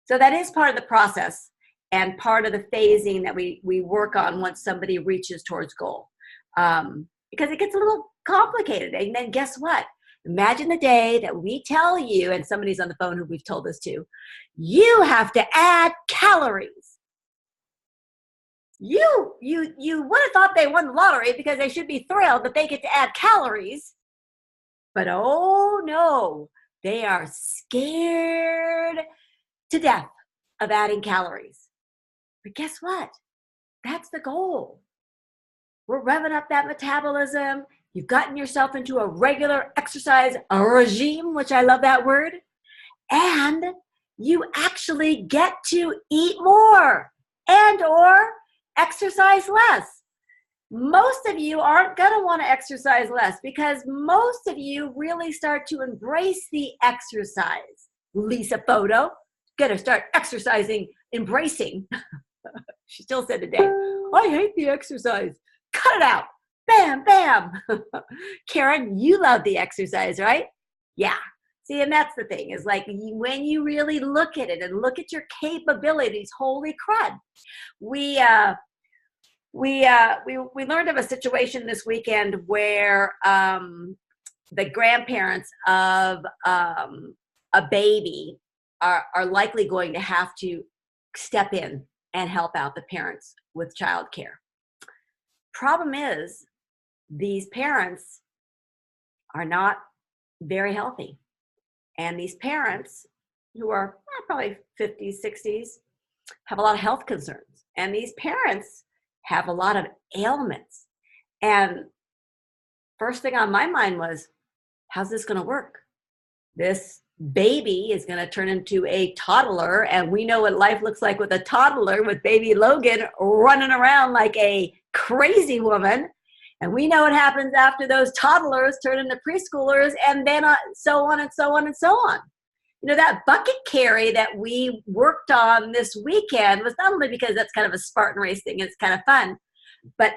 So that is part of the process and part of the phasing that we work on once somebody reaches towards goal. Because it gets a little complicated. And then guess what? Imagine the day that we tell you, and somebody's on the phone who we've told this to, you have to add calories. You would have thought they won the lottery because they should be thrilled that they get to add calories. But oh no, they are scared to death of adding calories. But guess what? That's the goal. We're revving up that metabolism. You've gotten yourself into a regular exercise regime, which I love that word. And you actually get to eat more and or exercise less. Most of you aren't going to want to exercise less because most of you really start to embrace the exercise. Lisa Photo, going to start exercising, embracing. She still said today, I hate the exercise. Cut it out. Bam, bam. Karen, you love the exercise, right? Yeah. See, and that's the thing is like when you really look at it and look at your capabilities, holy crud. We learned of a situation this weekend where the grandparents of a baby are likely going to have to step in and help out the parents with childcare. Problem is, these parents are not very healthy. And these parents who are probably 50s, 60s have a lot of health concerns. And these parents have a lot of ailments. And first thing on my mind was, how's this going to work? This baby is going to turn into a toddler, and we know what life looks like with a toddler, with baby Logan running around like a crazy woman. And we know what happens after those toddlers turn into preschoolers, and then so on and so on and so on. You know, that bucket carry that we worked on this weekend was not only because that's kind of a Spartan race thing, it's kind of fun, but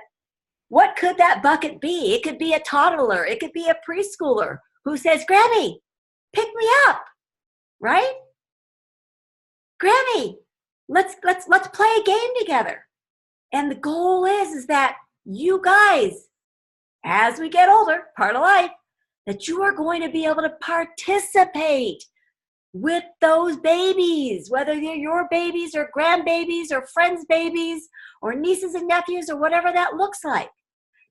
what could that bucket be? It could be a toddler. It could be a preschooler who says, Grammy, pick me up, right? Grammy, let's play a game together. And the goal is that you guys, as we get older, part of life, that you are going to be able to participate with those babies, whether they're your babies or grandbabies or friends' babies or nieces and nephews or whatever that looks like.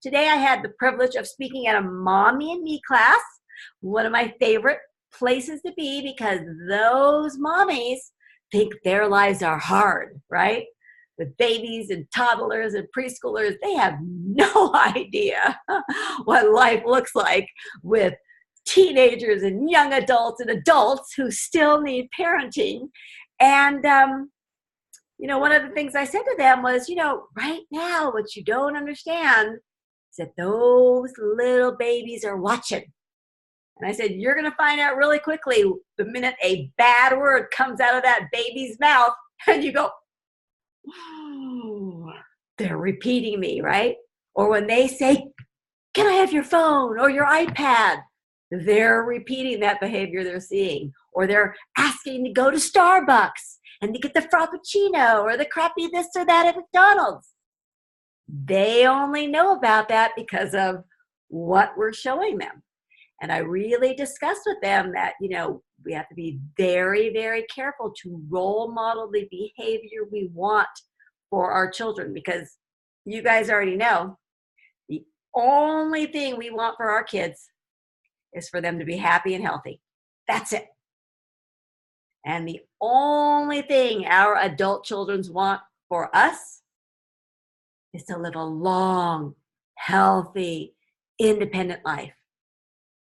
Today I had the privilege of speaking at a Mommy and Me class, one of my favorite places to be because those mommies think their lives are hard, right? With babies and toddlers and preschoolers, they have no idea what life looks like with teenagers and young adults and adults who still need parenting. And, you know, one of the things I said to them was, you know, right now, what you don't understand is that those little babies are watching. And I said, you're going to find out really quickly the minute a bad word comes out of that baby's mouth and you go, oh, they're repeating me, right? Or when they say, can I have your phone or your iPad? They're repeating that behavior they're seeing. Or they're asking to go to Starbucks and to get the Frappuccino or the crappy this or that at McDonald's. They only know about that because of what we're showing them. And I really discussed with them that, you know, we have to be very, very careful to role model the behavior we want for our children because you guys already know the only thing we want for our kids is for them to be happy and healthy. That's it. And the only thing our adult children want for us is to live a long, healthy, independent life.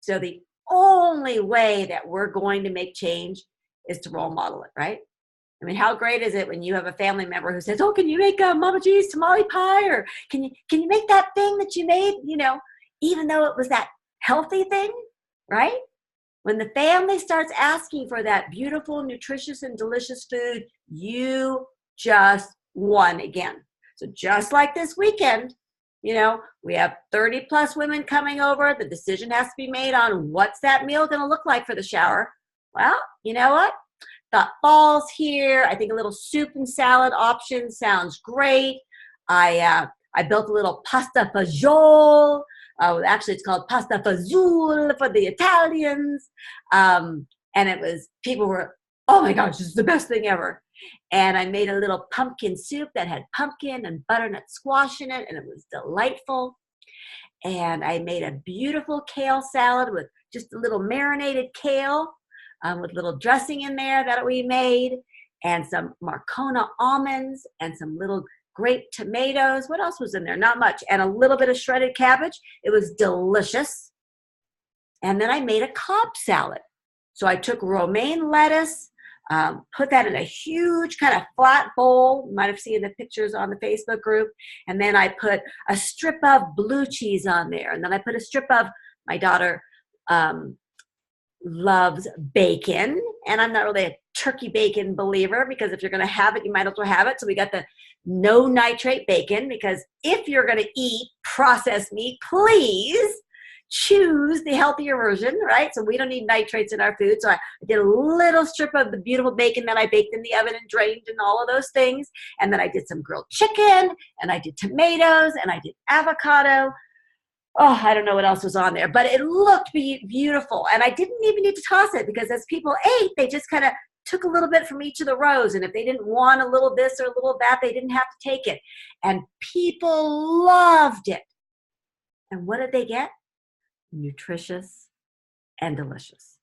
So the only way that we're going to make change is to role model it, right? I mean, how great is it when you have a family member who says, oh, can you make Mama G's tamale pie? Or can you make that thing that you made, you know, even though it was that healthy thing, right? When the family starts asking for that beautiful, nutritious, and delicious food, you just won again. So just like this weekend, you know, we have 30 plus women coming over. The decision has to be made on what's that meal going to look like for the shower. Well, you know what? Got balls here. I think a little soup and salad option sounds great. I built a little pasta fagioli. Actually, it's called pasta fazool for the Italians. And it was, people were, oh my gosh, this is the best thing ever. And I made a little pumpkin soup that had pumpkin and butternut squash in it, and it was delightful. And I made a beautiful kale salad with just a little marinated kale with little dressing in there that we made, and some Marcona almonds and some little grape tomatoes. What else was in there? Not much. And a little bit of shredded cabbage. It was delicious. And then I made a Cobb salad. So I took romaine lettuce, put that in a huge kind of flat bowl. You might have seen the pictures on the Facebook group. And then I put a strip of blue cheese on there. And then I put a strip of, my daughter loves bacon. And I'm not really a turkey bacon believer, because if you're going to have it, you might as well have it. So we got the no nitrate bacon, because if you're going to eat processed meat, please choose the healthier version, right? So we don't need nitrates in our food. So I did a little strip of the beautiful bacon that I baked in the oven and drained and all of those things. And then I did some grilled chicken, and I did tomatoes, and I did avocado. Oh, I don't know what else was on there, but it looked beautiful. And I didn't even need to toss it, because as people ate, they just kind of took a little bit from each of the rows. And if they didn't want a little this or a little that, they didn't have to take it. And people loved it. And what did they get? Nutritious and delicious.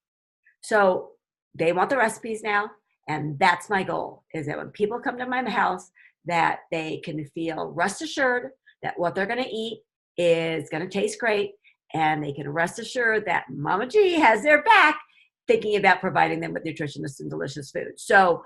So they want the recipes now, and that's my goal, is that when people come to my house, that they can feel rest assured that what they're going to eat is going to taste great, and they can rest assured that Mama G has their back, thinking about providing them with nutritious and delicious food. So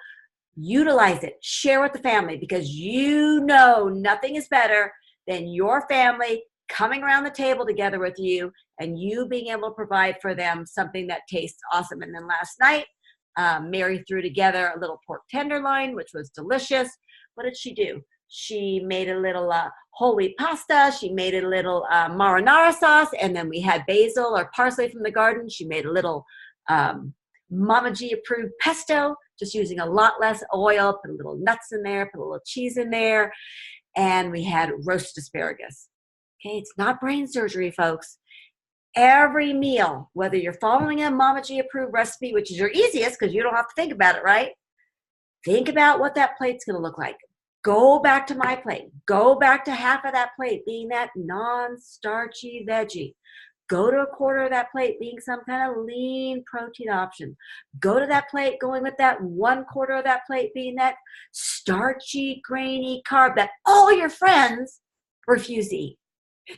utilize it, share with the family, because you know nothing is better than your family coming around the table together with you, and you being able to provide for them something that tastes awesome. And then last night, Mary threw together a little pork tenderloin, which was delicious. What did she do? She made a little whole wheat pasta. She made a little marinara sauce, and then we had basil or parsley from the garden. She made a little Mama G approved pesto, just using a lot less oil, put a little nuts in there, put a little cheese in there, and we had roasted asparagus. Okay, it's not brain surgery, folks. Every meal, whether you're following a Mama G approved recipe, which is your easiest because you don't have to think about it, right? Think about what that plate's going to look like. Go back to my plate. Go back to half of that plate being that non-starchy veggie. Go to a quarter of that plate being some kind of lean protein option. Go to that plate going with that 1/4 of that plate being that starchy, grainy carb that all your friends refuse to eat,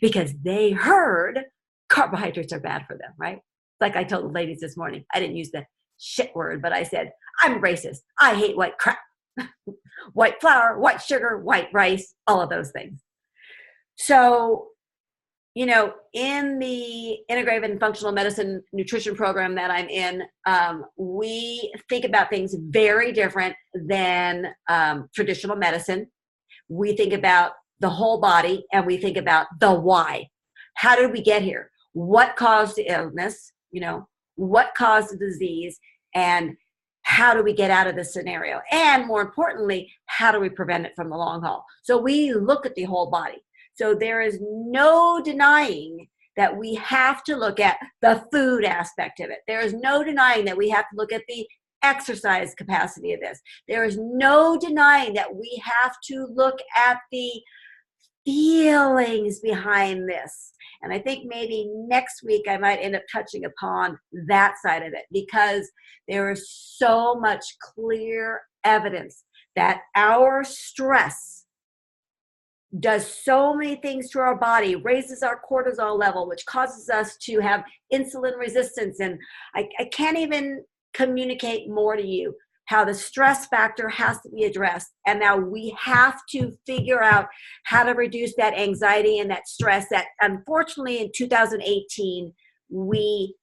because they heard carbohydrates are bad for them, right? Like I told the ladies this morning, I didn't use the shit word, but I said, I'm racist. I hate white crap. White flour, white sugar, white rice, all of those things. So, you know, in the integrative and functional medicine nutrition program that I'm in, we think about things very different than traditional medicine. We think about the whole body, and we think about the why. How did we get here? What caused the illness? You know, what caused the disease? And how do we get out of this scenario? And more importantly, how do we prevent it from the long haul? So we look at the whole body. So there is no denying that we have to look at the food aspect of it. There is no denying that we have to look at the exercise capacity of this. There is no denying that we have to look at the feelings behind this. And I think maybe next week I might end up touching upon that side of it, because there is so much clear evidence that our stress does so many things to our body, raises our cortisol level, which causes us to have insulin resistance. And I can't even communicate more to you how the stress factor has to be addressed. And now we have to figure out how to reduce that anxiety and that stress that, unfortunately, in 2018, we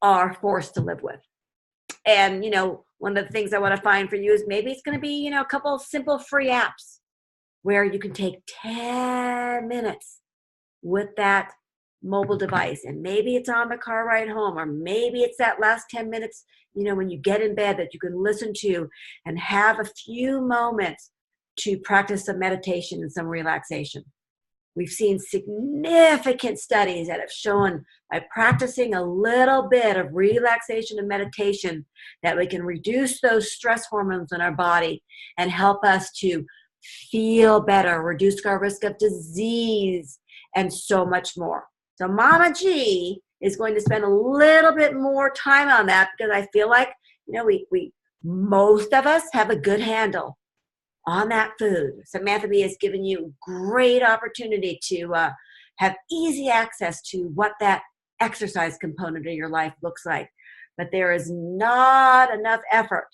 are forced to live with. And, you know, one of the things I want to find for you is maybe it's going to be, you know, a couple of simple free apps where you can take 10 minutes with that mobile device. And maybe it's on the car ride home, or maybe it's that last 10 minutes, you know, when you get in bed, that you can listen to and have a few moments to practice some meditation and some relaxation. We've seen significant studies that have shown by practicing a little bit of relaxation and meditation that we can reduce those stress hormones in our body and help us to feel better, reduce our risk of disease, and so much more. So Mama G is going to spend a little bit more time on that because I feel like, we most of us have a good handle on that food. Samantha B has given you great opportunity to have easy access to what that exercise component of your life looks like. But there is not enough effort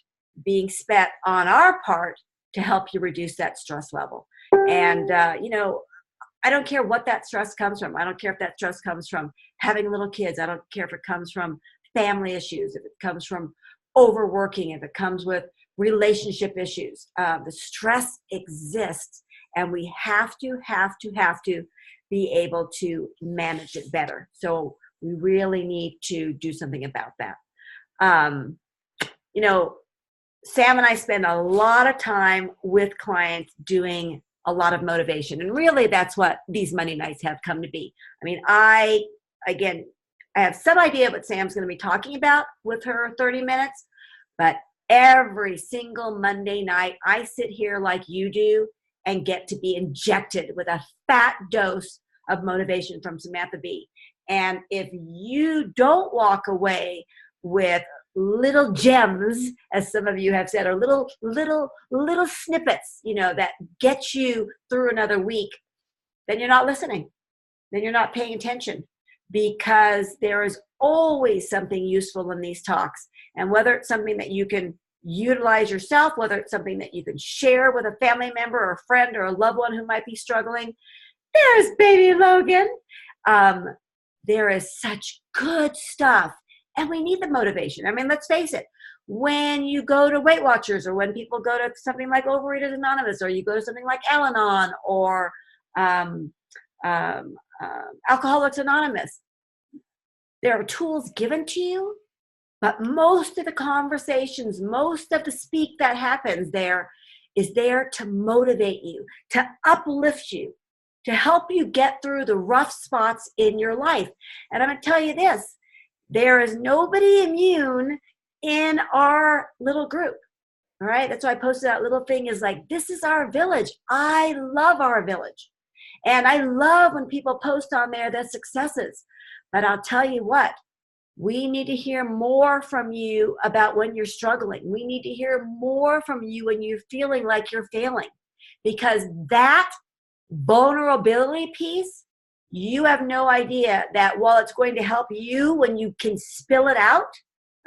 being spent on our part to help you reduce that stress level. And, I don't care what that stress comes from. I don't care if that stress comes from having little kids. I don't care if it comes from family issues, if it comes from overworking, if it comes with relationship issues. The stress exists, and we have to be able to manage it better. So we really need to do something about that. Sam and I spend a lot of time with clients doing a lot of motivation. And really that's what these Monday nights have come to be. I mean, I have some idea what Sam's going to be talking about with her 30 minutes, but every single Monday night, I sit here like you do and get to be injected with a fat dose of motivation from Samantha B. And if you don't walk away with little gems, as some of you have said, or little snippets, that get you through another week, then you're not listening. Then you're not paying attention, because there is always something useful in these talks. And whether it's something that you can utilize yourself, whether it's something that you can share with a family member or a friend or a loved one who might be struggling, there's baby Logan. There is such good stuff. And we need the motivation. I mean, let's face it. When you go to Weight Watchers, or when people go to something like Overeaters Anonymous, or you go to something like Al-Anon, or Alcoholics Anonymous, there are tools given to you, but most of the conversations, most of the speak that happens there is there to motivate you, to uplift you, to help you get through the rough spots in your life. And I'm going to tell you this. There is nobody immune in our little group. All right. That's why I posted that little thing, is like, this is our village. I love our village. And I love when people post on there their successes. But I'll tell you what, we need to hear more from you about when you're struggling. We need to hear more from you when you're feeling like you're failing, because that vulnerability piece, you have no idea that while it's going to help you when you can spill it out,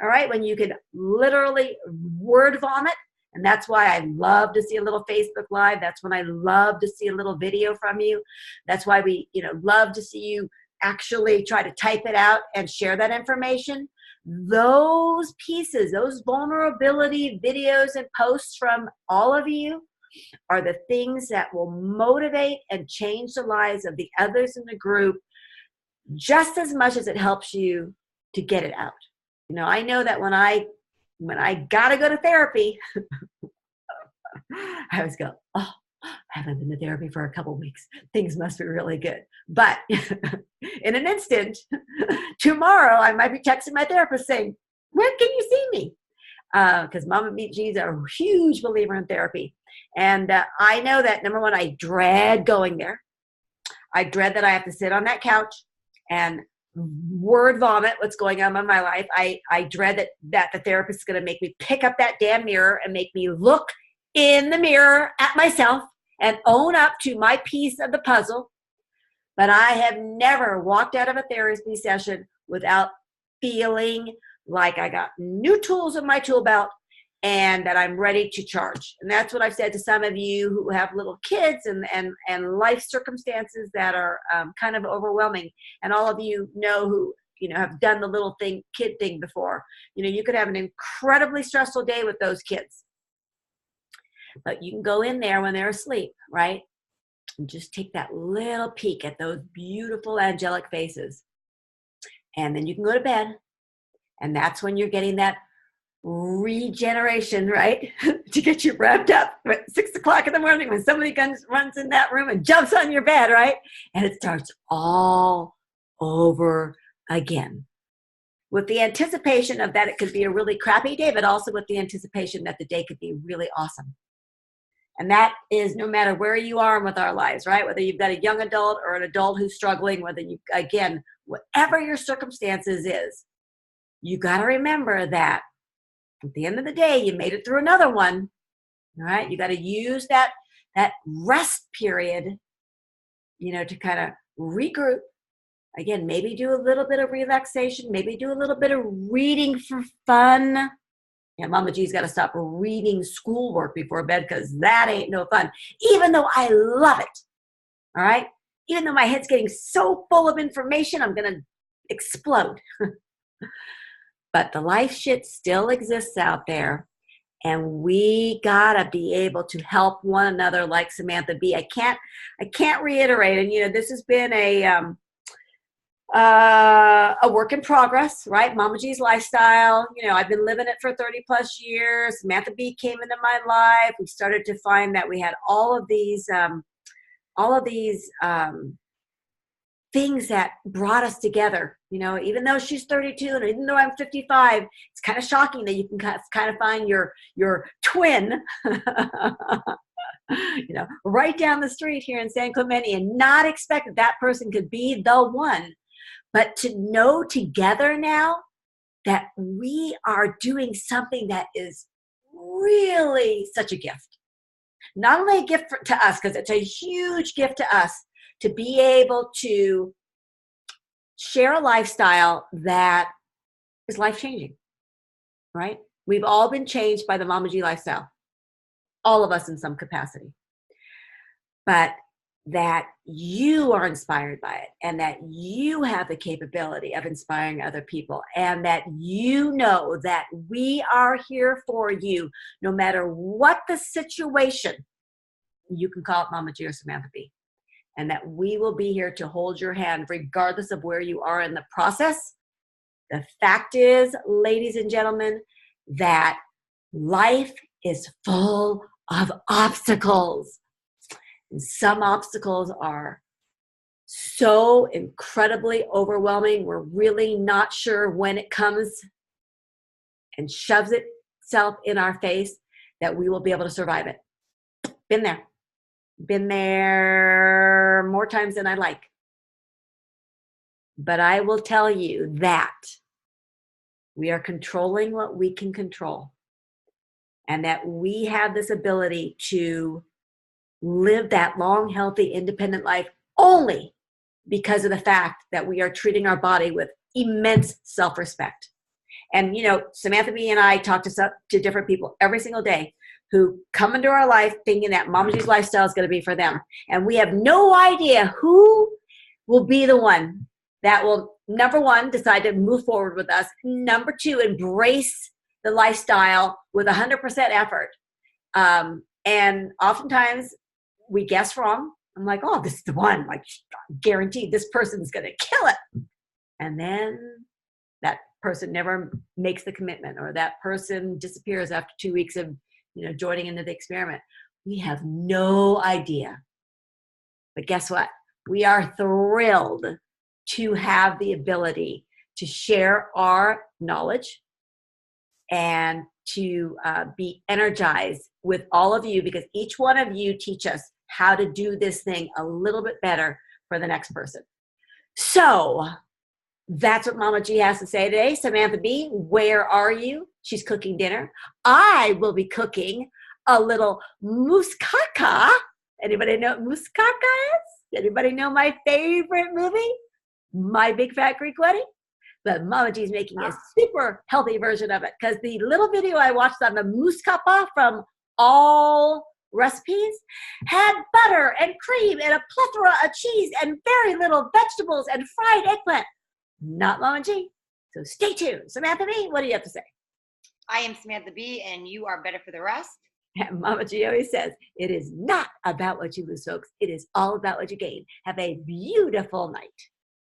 all right, when you can literally word vomit, and that's why I love to see a little Facebook Live. That's when I love to see a little video from you. That's why we, love to see you actually try to type it out and share that information. Those pieces, those vulnerability videos and posts from all of you are the things that will motivate and change the lives of the others in the group just as much as it helps you to get it out. I know that when I gotta go to therapy, I always go, oh, I haven't been to therapy for a couple of weeks. Things must be really good. But in an instant, tomorrow, I might be texting my therapist saying, when can you see me? Because Mama G is a huge believer in therapy. And I know that, number one, I dread going there. I dread that I have to sit on that couch and word vomit what's going on in my life. I dread that the therapist is going to make me pick up that damn mirror and make me look in the mirror at myself and own up to my piece of the puzzle. But I have never walked out of a therapy session without feeling like I got new tools in my tool belt and that I'm ready to charge. And that's what I've said to some of you who have little kids and life circumstances that are kind of overwhelming. And all of you know who have done the little kid thing before. You could have an incredibly stressful day with those kids. But you can go in there when they're asleep, right? And just take that little peek at those beautiful angelic faces. And then you can go to bed. And that's when you're getting that regeneration, right? To get you wrapped up at 6 o'clock in the morning when somebody runs in that room and jumps on your bed, right? And it starts all over again. With the anticipation of that it could be a really crappy day, but also with the anticipation that the day could be really awesome. And that is no matter where you are with our lives, right? Whether you've got a young adult or an adult who's struggling, whether you, again, whatever your circumstances is, you got to remember that at the end of the day, you made it through another one, all right? You got to use that rest period, to kind of regroup. Again, maybe do a little bit of relaxation, maybe do a little bit of reading for fun. Yeah, Mama G's got to stop reading schoolwork before bed because that ain't no fun, even though I love it, all right? Even though my head's getting so full of information, I'm going to explode. But the life shit still exists out there, and we got to be able to help one another like Samantha B. I can't reiterate, and this has been a work in progress, right? Mama G's lifestyle. I've been living it for 30 plus years. Samantha B came into my life. We started to find that we had all of these things that brought us together. Even though she's 32 and even though I'm 55, it's kind of shocking that you can kind of find your twin, right down the street here in San Clemente and not expect that person could be the one. But to know together now that we are doing something that is really such a gift. Not only a gift to us, because it's a huge gift to us to be able to share a lifestyle that is life-changing, right? We've all been changed by the Mama G lifestyle. All of us in some capacity. But that you are inspired by it and that you have the capability of inspiring other people and that that we are here for you no matter what the situation. You can call it Mama G or Samantha B. And that we will be here to hold your hand regardless of where you are in the process. The fact is, ladies and gentlemen, that life is full of obstacles. And some obstacles are so incredibly overwhelming. We're really not sure when it comes and shoves itself in our face that we will be able to survive it. Been there. Been there more times than I like. But I will tell you that we are controlling what we can control and that we have this ability to live that long, healthy, independent life only because of the fact that we are treating our body with immense self-respect. And, Samantha B and I talk to different people every single day who come into our life thinking that Mama G's lifestyle is going to be for them. And we have no idea who will be the one that will, number one, decide to move forward with us. Number two, embrace the lifestyle with 100% effort. And oftentimes we guess wrong. I'm like, oh, this is the one, like guaranteed this person's going to kill it. And then that person never makes the commitment or that person disappears after 2 weeks of joining into the experiment. We have no idea. But guess what? We are thrilled to have the ability to share our knowledge and to be energized with all of you because each one of you teach us how to do this thing a little bit better for the next person. So that's what Mama G has to say today. Samantha B, where are you? She's cooking dinner. I will be cooking a little moussaka. Anybody know what moussaka is? Anybody know my favorite movie? My Big Fat Greek Wedding? But Mama G's making a super healthy version of it because the little video I watched on the moussaka from All Recipes had butter and cream and a plethora of cheese and very little vegetables and fried eggplant. Not Mama G. So stay tuned. Samantha B, what do you have to say? I am Samantha B, and you are better for the rest. And Mama G always says, it is not about what you lose, folks. It is all about what you gain. Have a beautiful night.